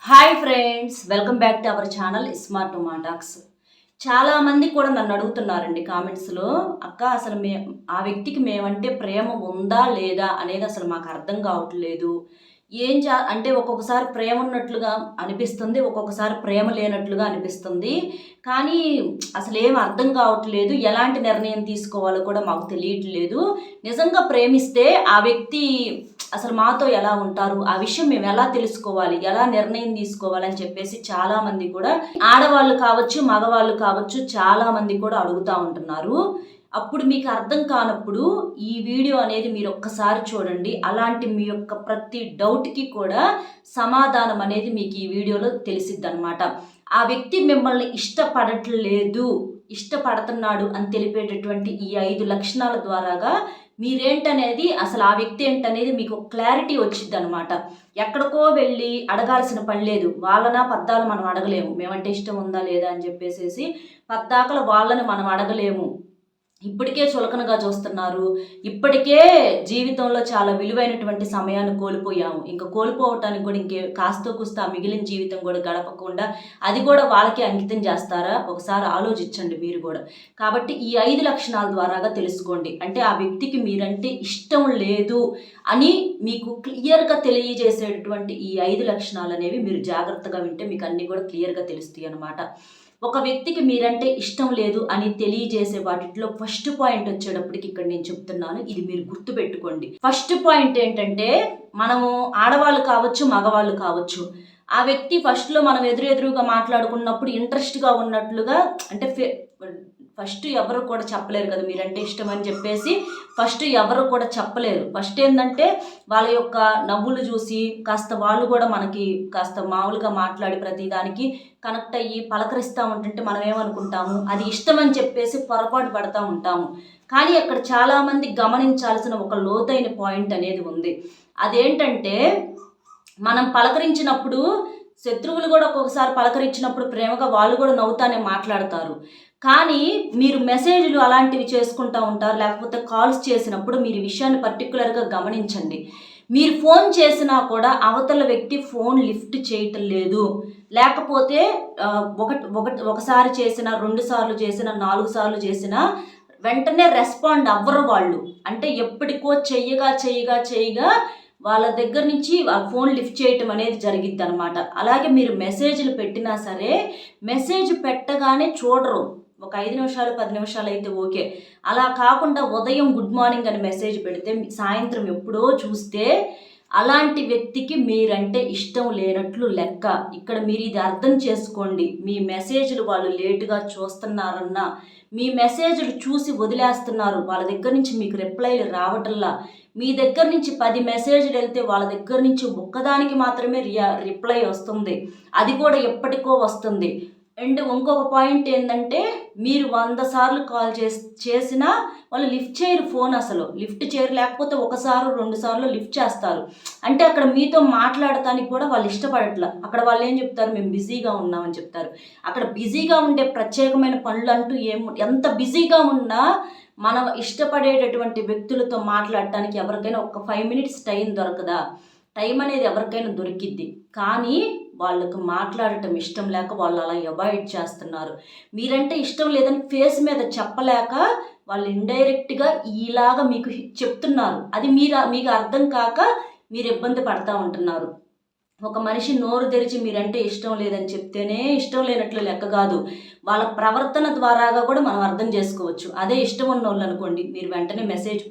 Hi friends, welcome back to our channel smart talks. చాలామంది కూడా నన్ను అడుగుతున్నారండి కామెంట్స్లో, అక్క అసలు ఆ వ్యక్తికి మేమంటే ప్రేమ ఉందా లేదా అనేది అసలు మాకు అర్థం కావట్లేదు. అంటే ఒక్కొక్కసారి ప్రేమ ఉన్నట్లుగా అనిపిస్తుంది, ఒక్కొక్కసారి ప్రేమ లేనట్లుగా అనిపిస్తుంది. కానీ అసలు ఏం అర్థం కావట్లేదు, ఎలాంటి నిర్ణయం తీసుకోవాలో కూడా మాకు తెలియట్లేదు. నిజంగా ప్రేమిస్తే ఆ వ్యక్తి అసలు మాతో ఎలా ఉంటారు, ఆ విషయం మేము ఎలా తెలుసుకోవాలి, ఎలా నిర్ణయం తీసుకోవాలని చెప్పేసి చాలామంది కూడా, ఆడవాళ్ళు కావచ్చు మగవాళ్ళు కావచ్చు, చాలామంది కూడా అడుగుతూ ఉంటున్నారు. అప్పుడు మీకు అర్థం కానప్పుడు ఈ వీడియో అనేది మీరు ఒక్కసారి చూడండి. అలాంటి మీ యొక్క ప్రతి డౌట్కి కూడా సమాధానం అనేది మీకు ఈ వీడియోలో తెలిసిద్ది అనమాట. ఆ వ్యక్తి మిమ్మల్ని ఇష్టపడుతున్నాడు అని తెలిపేటటువంటి ఈ 5 లక్షణాల ద్వారాగా మీరేంటనేది, అసలు ఆ వ్యక్తి ఏంటనేది మీకు క్లారిటీ వచ్చింది అనమాట. ఎక్కడికో వెళ్ళి అడగాల్సిన పని లేదు. వాళ్ళనా పద్దాలు మనం అడగలేము, మేమంటే ఇష్టం ఉందా లేదా అని చెప్పేసి పద్దాకలు వాళ్ళని మనం అడగలేము. ఇప్పటికే చులకనగా చూస్తున్నారు. ఇప్పటికే జీవితంలో చాలా విలువైనటువంటి సమయాన్ని కోల్పోయాము. ఇంకా కోల్పోవటానికి కూడా కాస్తో కూస్తా మిగిలిన జీవితం కూడా గడపకుండా అది కూడా వాళ్ళకి అంకితం చేస్తారా? ఒకసారి ఆలోచించండి మీరు కూడా. కాబట్టి ఈ 5 లక్షణాల ద్వారాగా తెలుసుకోండి. అంటే ఆ వ్యక్తికి మీరంటే ఇష్టం లేదు అని మీకు క్లియర్గా తెలియజేసేటటువంటి ఈ 5 లక్షణాలు అనేవి మీరు జాగ్రత్తగా వింటే మీకు అన్నీ కూడా క్లియర్గా తెలుస్తాయి అన్నమాట. ఒక వ్యక్తికి మీరంటే ఇష్టం లేదు అని తెలియజేసే వాటిలో ఫస్ట్ పాయింట్ వచ్చేటప్పటికి ఇక్కడ నేను చెప్తున్నాను, ఇది మీరు గుర్తుపెట్టుకోండి. ఫస్ట్ పాయింట్ ఏంటంటే, మనము ఆడవాళ్ళు కావచ్చు మగవాళ్ళు కావచ్చు, ఆ వ్యక్తి ఫస్ట్లో మనం ఎదురుగా మాట్లాడుకున్నప్పుడు ఇంట్రెస్ట్గా ఉన్నట్లుగా, అంటే ఫస్ట్ ఎవరు కూడా చెప్పలేరు కదా మీరంటే ఇష్టం అని చెప్పేసి. ఫస్ట్ ఎవరు కూడా చెప్పలేరు. ఫస్ట్ ఏంటంటే వాళ్ళ యొక్క నవ్వులు చూసి కాస్త వాళ్ళు కూడా మనకి కాస్త మామూలుగా మాట్లాడి ప్రతిదానికి కనెక్ట్ అయ్యి పలకరిస్తూ ఉంటుంటే మనం ఏమనుకుంటాము, అది ఇష్టం అని చెప్పేసి పొరపాటు పడుతూ ఉంటాము. కానీ అక్కడ చాలామంది గమనించాల్సిన ఒక లోతైన పాయింట్ అనేది ఉంది. అదేంటంటే, మనం పలకరించినప్పుడు శత్రువులు కూడా ఒక్కొక్కసారి పలకరించినప్పుడు ప్రేమగా వాళ్ళు కూడా నవ్వుతానే మాట్లాడతారు. కానీ మీరు మెసేజ్లు అలాంటివి చేసుకుంటూ ఉంటారు, లేకపోతే కాల్స్ చేసినప్పుడు మీరు ఈ విషయాన్ని పర్టికులర్గా గమనించండి. మీరు ఫోన్ చేసినా కూడా అవతల వ్యక్తి ఫోన్ లిఫ్ట్ చేయటం లేదు, లేకపోతే ఒకసారి చేసినా, 2 సార్లు చేసినా, 4 సార్లు చేసినా వెంటనే రెస్పాండ్ అవ్వరు వాళ్ళు. అంటే ఎప్పటికో చెయ్యగా వాళ్ళ దగ్గర నుంచి ఫోన్ లిఫ్ట్ చేయటం అనేది జరిగిద్ది అనమాట. అలాగే మీరు మెసేజ్లు పెట్టినా సరే, మెసేజ్ పెట్టగానే చూడరు. ఒక 5 నిమిషాలు 10 నిమిషాలు అయితే ఓకే. అలా కాకుండా ఉదయం గుడ్ మార్నింగ్ అని మెసేజ్ పెడితే సాయంత్రం ఎప్పుడో చూస్తే అలాంటి వ్యక్తికి మీరంటే ఇష్టం లేనట్లు లెక్క. ఇక్కడ మీరు ఇది అర్థం చేసుకోండి. మీ మెసేజ్లు వాళ్ళు లేటుగా చూస్తున్నారన్నా, మీ మెసేజ్లు చూసి వదిలేస్తున్నారు, వాళ్ళ దగ్గర నుంచి మీకు రిప్లైలు రావటంలా, మీ దగ్గర నుంచి 10 మెసేజ్లు వెళ్తే వాళ్ళ దగ్గర నుంచి ఒక్కదానికి మాత్రమే రిప్లై వస్తుంది, అది కూడా ఎప్పటికో వస్తుంది. అండ్ ఇంకొక పాయింట్ ఏంటంటే, మీరు 100 సార్లు కాల్ చేసినా వాళ్ళు లిఫ్ట్ చేయరు, ఫోన్ అసలు లిఫ్ట్ చేయరు. లేకపోతే 1 సారు 2 సార్లు లిఫ్ట్ చేస్తారు. అంటే అక్కడ మీతో మాట్లాడటానికి కూడా వాళ్ళు ఇష్టపడట్లా. అక్కడ వాళ్ళు ఏం చెప్తారు, మేము బిజీగా ఉన్నామని చెప్తారు. అక్కడ బిజీగా ఉండే ప్రత్యేకమైన పనులు అంటూ ఎంత బిజీగా ఉన్నా మనం ఇష్టపడేటటువంటి వ్యక్తులతో మాట్లాడటానికి ఎవరికైనా ఒక 5 మినిట్స్ టైం దొరకదా? టైం అనేది ఎవరికైనా దొరికిద్ది. కానీ వాళ్ళకు మాట్లాడటం ఇష్టం లేక వాళ్ళు అలా అవాయిడ్ చేస్తున్నారు. మీరంటే ఇష్టం లేదని ఫేస్ మీద చెప్పలేక వాళ్ళు ఇండైరెక్ట్గా ఇలాగా మీకు చెప్తున్నారు. అది మీకు అర్థం కాక మీరు ఇబ్బంది పడుతూ ఉంటున్నారు. ఒక మనిషి నోరు తెరిచి మీరంటే ఇష్టం లేదని చెప్తేనే ఇష్టం లేనట్లు లెక్క కాదు, వాళ్ళ ప్రవర్తన ద్వారాగా కూడా మనం అర్థం చేసుకోవచ్చు. అదే ఇష్టం ఉన్న వాళ్ళు అనుకోండి, మీరు వెంటనే మెసేజ్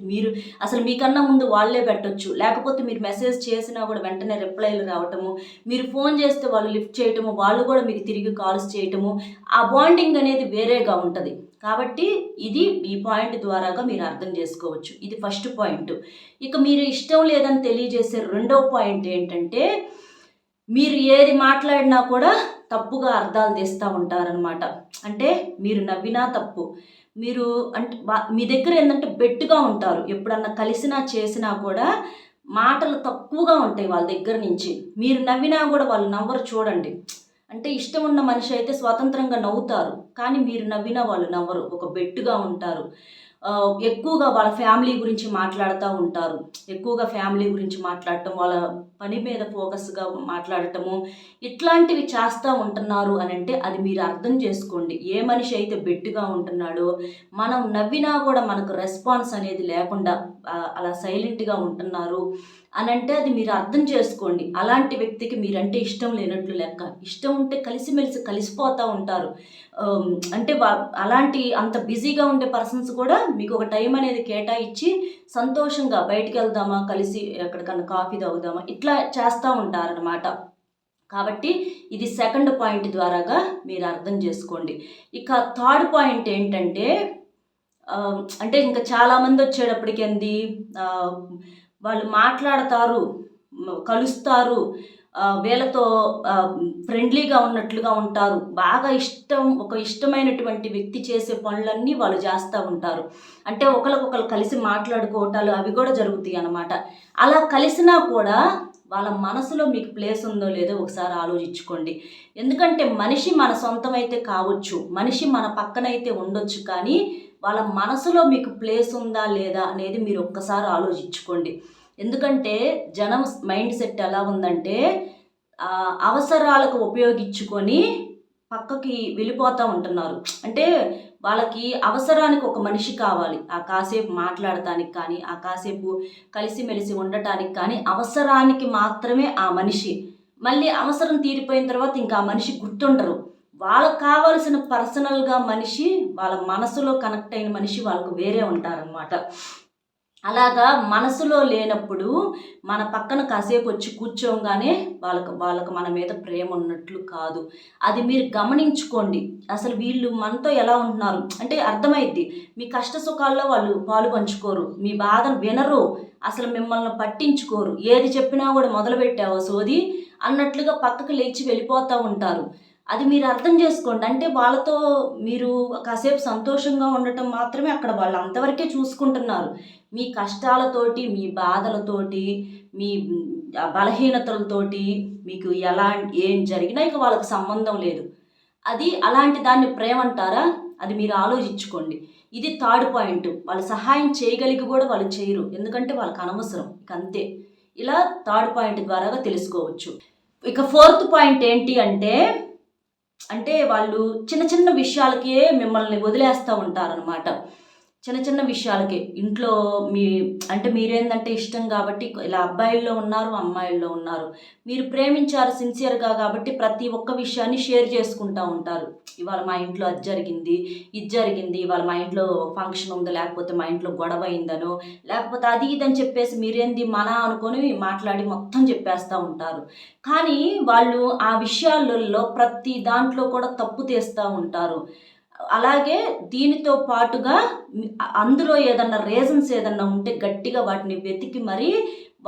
అసలు మీకన్నా ముందు వాళ్ళే పెట్టొచ్చు. లేకపోతే మీరు మెసేజ్ చేసినా కూడా వెంటనే రిప్లైలు రావటము, మీరు ఫోన్ చేస్తే వాళ్ళు లిఫ్ట్ చేయటము, వాళ్ళు కూడా మీకు తిరిగి కాల్స్ చేయటము, ఆ బాండింగ్ అనేది వేరేగా ఉంటుంది. కాబట్టి ఇది ఈ పాయింట్ ద్వారాగా మీరు అర్థం చేసుకోవచ్చు. ఇది ఫస్ట్ పాయింట్. ఇక మీరు ఇష్టం లేదని తెలియజేసే రెండో పాయింట్ ఏంటంటే, మీరు ఏది మాట్లాడినా కూడా తప్పుగా అర్థాలు తీస్తూ ఉంటారనమాట. అంటే మీరు నవ్వినా తప్పు, మీరు అంటే మీ దగ్గర ఏంటంటే బెట్టుగా ఉంటారు. ఎప్పుడన్నా కలిసినా చేసినా కూడా మాటలు తక్కువగా ఉంటాయి వాళ్ళ దగ్గర నుంచి. మీరు నవ్వినా కూడా వాళ్ళు నవ్వరు. చూడండి, అంటే ఇష్టం ఉన్న మనిషి అయితే స్వతంత్రంగా నవ్వుతారు, కానీ మీరు నవ్వినా వాళ్ళు నవ్వరు, ఒక బెట్టుగా ఉంటారు. ఎక్కువగా వాళ్ళ ఫ్యామిలీ గురించి మాట్లాడుతూ ఉంటారు. ఎక్కువగా ఫ్యామిలీ గురించి మాట్లాడటం, వాళ్ళ పని మీద ఫోకస్గా మాట్లాడటము, ఇట్లాంటివి చేస్తూ ఉంటున్నారు అని అంటే అది మీరు అర్థం చేసుకోండి. ఏ మనిషి అయితే బెట్టుగా ఉంటున్నాడో, మనం నవ్వినా కూడా మనకు రెస్పాన్స్ అనేది లేకుండా అలా సైలెంట్గా ఉంటున్నారు అని అంటే అది మీరు అర్థం చేసుకోండి. అలాంటి వ్యక్తికి మీరంటే ఇష్టం లేనట్లు లెక్క. ఇష్టం ఉంటే కలిసిమెలిసి కలిసిపోతూ ఉంటారు. అంటే అలాంటి అంత బిజీగా ఉండే పర్సన్స్ కూడా మీకు ఒక టైం అనేది కేటాయించి సంతోషంగా బయటికి వెళ్దామా, కలిసి ఎక్కడికన్నా కాఫీ తాగుదామా, ఇట్లా చేస్తూ ఉంటారనమాట. కాబట్టి ఇది సెకండ్ పాయింట్ ద్వారాగా మీరు అర్థం చేసుకోండి. ఇక థర్డ్ పాయింట్ ఏంటంటే అంటే ఇంకా చాలామంది వచ్చేటప్పటికి వాళ్ళు మాట్లాడతారు, కలుస్తారు, వీళ్ళతో ఫ్రెండ్లీగా ఉన్నట్లుగా ఉంటారు. బాగా ఒక ఇష్టమైనటువంటి వ్యక్తి చేసే పనులన్నీ వాళ్ళు చేస్తూ ఉంటారు. అంటే ఒకరికొకరు కలిసి మాట్లాడుకోవటాలు అవి కూడా జరుగుతాయి అన్నమాట. అలా కలిసినా కూడా వాళ్ళ మనసులో మీకు ప్లేస్ ఉందో లేదో ఒకసారి ఆలోచించుకోండి. ఎందుకంటే మనిషి మన సొంతమైతే కావచ్చు, మనిషి మన పక్కనైతే ఉండొచ్చు, కానీ వాళ్ళ మనసులో మీకు ప్లేస్ ఉందా లేదా అనేది మీరు ఒక్కసారి ఆలోచించుకోండి. ఎందుకంటే జనం మైండ్ సెట్ ఎలా ఉందంటే అవసరాలకు ఉపయోగించుకొని పక్కకి వెళ్ళిపోతూ ఉంటున్నారు. అంటే వాళ్ళకి అవసరానికి ఒక మనిషి కావాలి, ఆ కాసేపు మాట్లాడటానికి కానీ, ఆ కాసేపు కలిసిమెలిసి ఉండటానికి కానీ అవసరానికి మాత్రమే ఆ మనిషి. మళ్ళీ అవసరం తీరిపోయిన తర్వాత ఇంకా ఆ మనిషి గుర్తుండరు. వాళ్ళకు కావాల్సిన పర్సనల్గా మనిషి, వాళ్ళ మనసులో కనెక్ట్ అయిన మనిషి వాళ్ళకు వేరే ఉంటారనమాట. అలాగా మనసులో లేనప్పుడు మన పక్కన కాసేపు వచ్చి కూర్చోగానే వాళ్ళకు మన మీద ప్రేమ ఉన్నట్లు కాదు. అది మీరు గమనించుకోండి. అసలు వీళ్ళు మనతో ఎలా ఉంటున్నారు అంటే అర్థమైద్ది. మీ కష్ట సుఖాల్లో వాళ్ళు పాలు పంచుకోరు, మీ బాధను వినరు, అసలు మిమ్మల్ని పట్టించుకోరు. ఏది చెప్పినా కూడా మొదలుపెట్టావో సోది అన్నట్లుగా పక్కకు లేచి వెళ్ళిపోతూ ఉంటారు. అది మీరు అర్థం చేసుకోండి. అంటే వాళ్ళతో మీరు కాసేపు సంతోషంగా ఉండటం మాత్రమే అక్కడ వాళ్ళు అంతవరకే చూసుకుంటున్నారు. మీ కష్టాలతోటి, మీ బాధలతోటి, మీ బలహీనతలతోటి మీకు ఏం జరిగినా ఇక వాళ్ళకి సంబంధం లేదు. అది అలాంటి దాన్ని ప్రేమ అంటారా? అది మీరు ఆలోచించుకోండి. ఇది థర్డ్ పాయింట్. వాళ్ళు సహాయం చేయగలిగి కూడా వాళ్ళు చేయరు, ఎందుకంటే వాళ్ళకి అనవసరం, ఇక అంతే. ఇలా థర్డ్ పాయింట్ ద్వారాగా తెలుసుకోవచ్చు. ఇక ఫోర్త్ పాయింట్ ఏంటి అంటే వాళ్ళు చిన్న చిన్న విషయాలకే మిమ్మల్ని వదిలేస్తూ ఉంటారనమాట. చిన్న చిన్న విషయాలకే ఇంట్లో మీరేందంటే ఇష్టం కాబట్టి ఇలా అబ్బాయిల్లో ఉన్నారు, అమ్మాయిల్లో ఉన్నారు. మీరు ప్రేమించారు సిన్సియర్గా కాబట్టి ప్రతి ఒక్క విషయాన్ని షేర్ చేసుకుంటూ ఉంటారు. ఇవాళ మా ఇంట్లో అది జరిగింది, ఇది జరిగింది, ఇవాళ మా ఇంట్లో ఫంక్షన్ ఉందో, లేకపోతే మా ఇంట్లో గొడవ అయిందనో, లేకపోతే అది ఇదని చెప్పేసి మీరేంది మన అనుకొని మాట్లాడి మొత్తం చెప్పేస్తూ ఉంటారు. కానీ వాళ్ళు ఆ విషయాలలో ప్రతి దాంట్లో కూడా తప్పు తీస్తూ ఉంటారు. అలాగే దీనితో పాటుగా అందులో ఏదన్నా రీజన్స్ ఏదన్నా ఉంటే గట్టిగా వాటిని వెతికి మరీ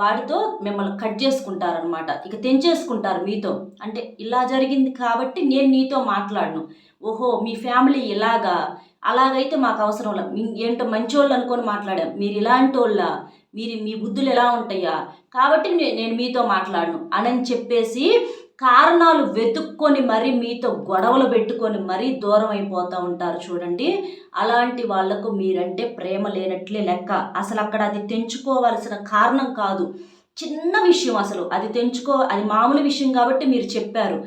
వాటితో మిమ్మల్ని కట్ చేసుకుంటారనమాట. ఇక తెంచేసుకుంటారు మీతో. అంటే ఇలా జరిగింది కాబట్టి నేను నీతో మాట్లాడను, ఓహో మీ ఫ్యామిలీ ఇలాగా, అలాగైతే మాకు అవసరం లేదు, ఏంటో మంచోళ్ళు అనుకొని మాట్లాడాం, మీరు ఇలాంటి వాళ్ళ, మీ బుద్ధులు ఎలా ఉంటాయా, కాబట్టి నేను మీతో మాట్లాడను అని చెప్పేసి కారణాలు వెతుక్కొని మరీ మీతో గొడవలు పెట్టుకొని మరీ దూరం అయిపోతూ ఉంటారు చూడండి. అలాంటి వాళ్లకు మీరంటే ప్రేమ లేనట్లే లెక్క. అసలు అక్కడ అది తెంచుకోవాల్సిన కారణం కాదు, చిన్న విషయం. అసలు అది అది మామూలు విషయం కాబట్టి మీరు చెప్పారు.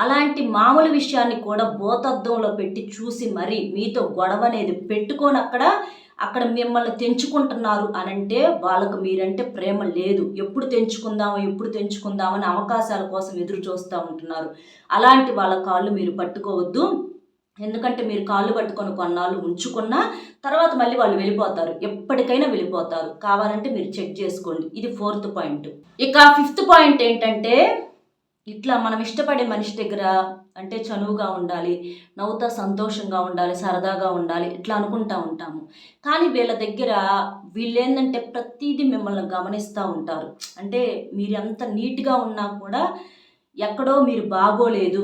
అలాంటి మామూలు విషయాన్ని కూడా భూతద్దంలో పెట్టి చూసి మరీ మీతో గొడవ అనేది పెట్టుకొని అక్కడ మిమ్మల్ని తెంచుకుంటున్నారు అనంటే వాళ్ళకు మీరంటే ప్రేమ లేదు. ఎప్పుడు తెంచుకుందామని అవకాశాల కోసం ఎదురు చూస్తూ ఉంటున్నారు. అలాంటి వాళ్ళ కాళ్ళు మీరు పట్టుకోవద్దు. ఎందుకంటే మీరు కాళ్ళు పట్టుకొని కొన్నాళ్ళు ఉంచుకున్నా తర్వాత మళ్ళీ వాళ్ళు వెళ్ళిపోతారు, ఎప్పటికైనా వెళ్ళిపోతారు. కావాలంటే మీరు చెక్ చేసుకోండి. ఇది ఫోర్త్ పాయింట్. ఇక ఫిఫ్త్ పాయింట్ ఏంటంటే ఇట్లా మనం ఇష్టపడే మనిషి దగ్గర అంటే చనువుగా ఉండాలి, నవ్వుతా సంతోషంగా ఉండాలి, సరదాగా ఉండాలి, ఇట్లా అనుకుంటూ ఉంటాము. కానీ వీళ్ళ దగ్గర వీళ్ళేందంటే ప్రతిదీ మిమ్మల్ని గమనిస్తూ ఉంటారు. అంటే మీరు ఎంత నీట్గా ఉన్నా కూడా ఎక్కడో మీరు బాగోలేదు,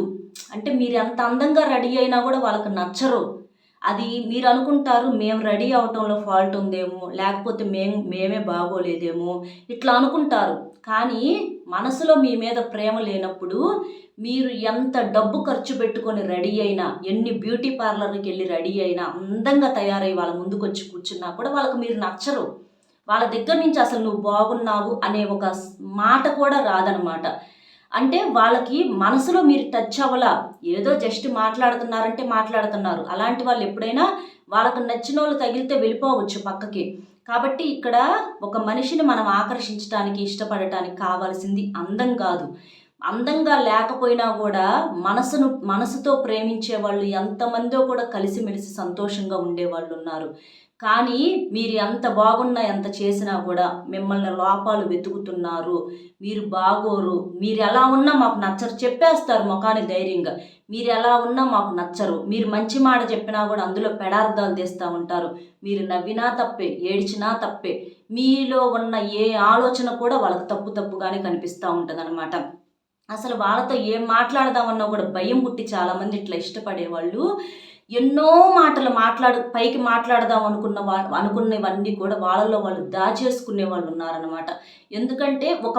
అంటే మీరు ఎంత అందంగా రెడీ అయినా కూడా వాళ్ళకి నచ్చరు. అది మీరు అనుకుంటారు మేము రెడీ అవటంలో ఫాల్ట్ ఉందేమో, లేకపోతే మేమే బాగోలేదేమో, ఇట్లా అనుకుంటారు. కానీ మనసులో మీ మీద ప్రేమ లేనప్పుడు మీరు ఎంత డబ్బు ఖర్చు పెట్టుకొని రెడీ అయినా, ఎన్ని బ్యూటీ పార్లర్కి వెళ్ళి రెడీ అయినా, అందంగా తయారై వాళ్ళ ముందుకు వచ్చి కూర్చున్నా కూడా వాళ్ళకి మీరు నచ్చరు. వాళ్ళ దగ్గర నుంచి అసలు నువ్వు బాగున్నావు అనే ఒక మాట కూడా రాదనమాట. అంటే వాళ్ళకి మనసులో మీరు టచ్ అవ్వలా, ఏదో జస్ట్ మాట్లాడుతున్నారంటే మాట్లాడుతున్నారు. అలాంటి వాళ్ళు ఎప్పుడైనా వాళ్ళకు నచ్చిన వాళ్ళు తగిలితే వెళ్ళిపోవచ్చు పక్కకి. కాబట్టి ఇక్కడ ఒక మనిషిని మనం ఆకర్షించడానికి, ఇష్టపడటానికి కావాల్సింది అందం కాదు. అందంగా లేకపోయినా కూడా మనసుతో ప్రేమించే వాళ్ళు ఎంతమందో కూడా కలిసిమెలిసి సంతోషంగా ఉండేవాళ్ళు ఉన్నారు. కానీ మీరు ఎంత బాగున్నా, ఎంత చేసినా కూడా మిమ్మల్ని లోపాలు వెతుకుతున్నారు, మీరు బాగోరు, మీరు ఎలా ఉన్నా మాకు నచ్చరు చెప్పేస్తారు ముఖానికి ధైర్యంగా. మీరు ఎలా ఉన్నా మాకు నచ్చరు, మీరు మంచి మాట చెప్పినా కూడా అందులో పెడార్థాలు తీస్తూ ఉంటారు, మీరు నవ్వినా తప్పే, ఏడ్చినా తప్పే, మీలో ఉన్న ఏ ఆలోచన కూడా వాళ్ళకి తప్పుగానే కనిపిస్తూ ఉంటుంది అనమాట. అసలు వాళ్ళతో ఏం మాట్లాడదామన్నా కూడా భయం పుట్టి చాలామంది ఇట్లా ఇష్టపడేవాళ్ళు ఎన్నో మాటలు పైకి మాట్లాడదాం అనుకునేవన్నీ కూడా వాళ్ళలో వాళ్ళు దాచేసుకునే వాళ్ళు ఉన్నారనమాట. ఎందుకంటే ఒక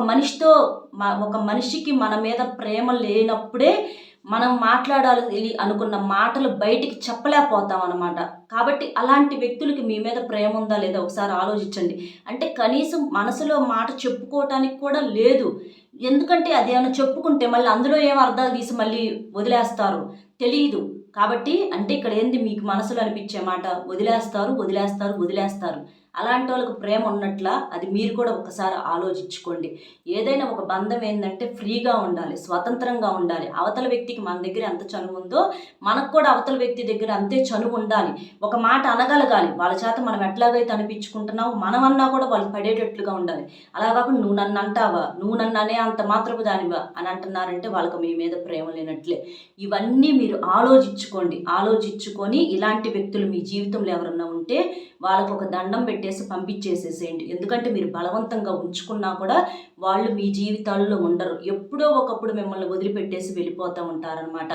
మనిషికి మన మీద ప్రేమ లేనప్పుడే మనం మాట్లాడాలి అనుకున్న మాటలు బయటికి చెప్పలేకపోతాం అనమాట. కాబట్టి అలాంటి వ్యక్తులకి మీ మీద ప్రేమ ఉందా లేదా ఒకసారి ఆలోచించండి. అంటే కనీసం మనసులో మాట చెప్పుకోవటానికి కూడా లేదు. ఎందుకంటే అది ఏమైనా చెప్పుకుంటే మళ్ళీ అందులో ఏం అర్థాలు తీసి మళ్ళీ వదిలేస్తారు తెలియదు. కాబట్టి అంటే ఇక్కడ ఏంది, మీకు మనసులో అనిపించే మాట వదిలేస్తారు. అలాంటి వాళ్ళకు ప్రేమ ఉన్నట్లా అది మీరు కూడా ఒకసారి ఆలోచించుకోండి. ఏదైనా ఒక బంధం ఏంటంటే ఫ్రీగా ఉండాలి, స్వతంత్రంగా ఉండాలి. అవతల వ్యక్తికి మన దగ్గర ఎంత చనువు ఉందో మనకు కూడా అవతల వ్యక్తి దగ్గర అంతే చనువు ఉండాలి. ఒక మాట అనగలగాలి, వాళ్ళ చేత మనం ఎట్లాగైతే అనిపించుకుంటున్నావు మనం అన్నా కూడా వాళ్ళు పడేటట్లుగా ఉండాలి. అలా కాకుండా నువ్వు నన్ను అంటావా, నువ్వు నన్ను అనే అంత మాత్రపు దానివా అని అంటున్నారంటే వాళ్ళకి మీ మీద ప్రేమ లేనట్లే. ఇవన్నీ మీరు ఆలోచించుకొని ఇలాంటి వ్యక్తులు మీ జీవితంలో ఎవరన్నా ఉంటే వాళ్ళకు ఒక దండం పెట్టేసి పంపించేసేసేయండి. ఎందుకంటే మీరు బలవంతంగా ఉంచుకున్నా కూడా వాళ్ళు మీ జీవితాల్లో ఉండరు, ఎప్పుడో ఒకప్పుడు మిమ్మల్ని వదిలిపెట్టేసి వెళ్ళిపోతూ ఉంటారనమాట.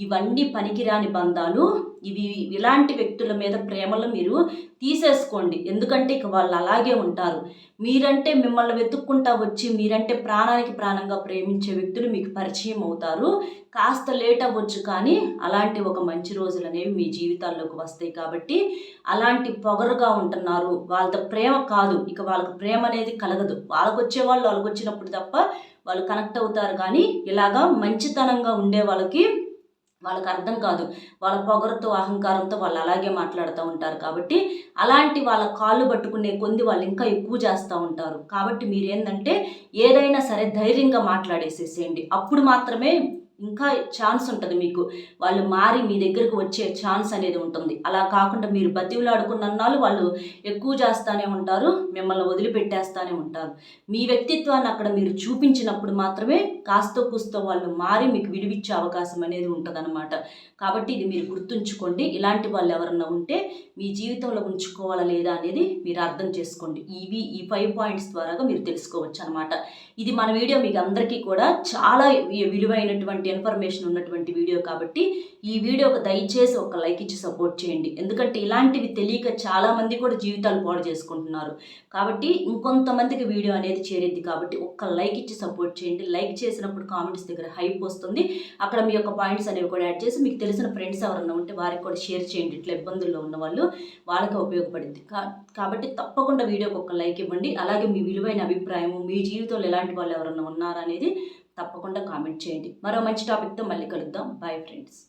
ఇవన్నీ పనికిరాని బంధాలు. ఇలాంటి వ్యక్తుల మీద ప్రేమలు మీరు తీసేసుకోండి. ఎందుకంటే ఇక వాళ్ళు అలాగే ఉంటారు. మీరంటే మిమ్మల్ని వెతుక్కుంటా వచ్చి మీరంటే ప్రాణానికి ప్రాణంగా ప్రేమించే వ్యక్తులు మీకు పరిచయం అవుతారు. కాస్త లేట్ అవ్వచ్చు, కానీ అలాంటి ఒక మంచి రోజులు అనేవి మీ జీవితాల్లోకి వస్తాయి. కాబట్టి అలాంటి పొగరుగా ఉంటున్నారు, వాళ్ళతో ప్రేమ కాదు, ఇక వాళ్ళకి ప్రేమ అనేది కలగదు. వాళ్ళకి వచ్చినప్పుడు తప్ప వాళ్ళు కనెక్ట్ అవుతారు. కానీ ఇలాగా మంచితనంగా ఉండే వాళ్ళకి అర్థం కాదు. వాళ్ళ పొగరుతో, అహంకారంతో వాళ్ళు అలాగే మాట్లాడుతూ ఉంటారు. కాబట్టి అలాంటి వాళ్ళ కాళ్ళు పట్టుకునే కొంది వాళ్ళు ఇంకా ఎక్కువ చేస్తూ ఉంటారు. కాబట్టి మీరేంటంటే ఏదైనా సరే ధైర్యంగా మాట్లాడేసేసేయండి. అప్పుడు మాత్రమే ఇంకా ఛాన్స్ ఉంటుంది మీకు, వాళ్ళు మారి మీ దగ్గరకు వచ్చే ఛాన్స్ అనేది ఉంటుంది. అలా కాకుండా మీరు బతివులాడుకున్నాళ్ళు వాళ్ళు ఎక్కువ చేస్తూనే ఉంటారు, మిమ్మల్ని వదిలిపెట్టేస్తూనే ఉంటారు. మీ వ్యక్తిత్వాన్ని అక్కడ మీరు చూపించినప్పుడు మాత్రమే కాస్తో కూస్తో వాళ్ళు మారి మీకు విడివిచ్చే అవకాశం అనేది ఉంటుందన్నమాట. కాబట్టి ఇది మీరు గుర్తుంచుకోండి. ఇలాంటి వాళ్ళు ఎవరన్నా ఉంటే మీ జీవితంలో ఉంచుకోవాలా లేదా అనేది మీరు అర్థం చేసుకోండి. ఈ 5 పాయింట్స్ ద్వారాగా మీరు తెలుసుకోవచ్చు అనమాట. ఇది మన వీడియో మీకు అందరికీ కూడా చాలా విలువైనటువంటి ఇన్ఫర్మేషన్ ఉన్నటువంటి వీడియో. కాబట్టి ఈ వీడియోకి దయచేసి ఒక లైక్ ఇచ్చి సపోర్ట్ చేయండి. ఎందుకంటే ఇలాంటివి తెలియక చాలామంది కూడా జీవితాలు పాడు చేసుకుంటున్నారు. కాబట్టి ఇంకొంతమందికి వీడియో అనేది చేరేది. కాబట్టి ఒక్క లైక్ ఇచ్చి సపోర్ట్ చేయండి. లైక్ చేసినప్పుడు కామెంట్స్ దగ్గర హైప్ వస్తుంది. అక్కడ మీ యొక్క పాయింట్స్ అనేవి కూడా యాడ్ చేసి మీకు తెలిసిన ఫ్రెండ్స్ ఎవరన్నా ఉంటే వారికి కూడా షేర్ చేయండి. ఇట్లా ఇబ్బందుల్లో ఉన్న వాళ్ళు వాళ్ళకి ఉపయోగపడుద్ది. కాబట్టి తప్పకుండా వీడియోకి ఒక లైక్ ఇవ్వండి. అలాగే మీ విలువైన అభిప్రాయము, మీ జీవితంలో ఎలాంటి వాళ్ళు ఎవరన్నా ఉన్నారా అనేది తప్పకుండా కామెంట్ చేయండి. మరో మంచి టాపిక్తో మళ్ళీ కలుద్దాం. Bye friends.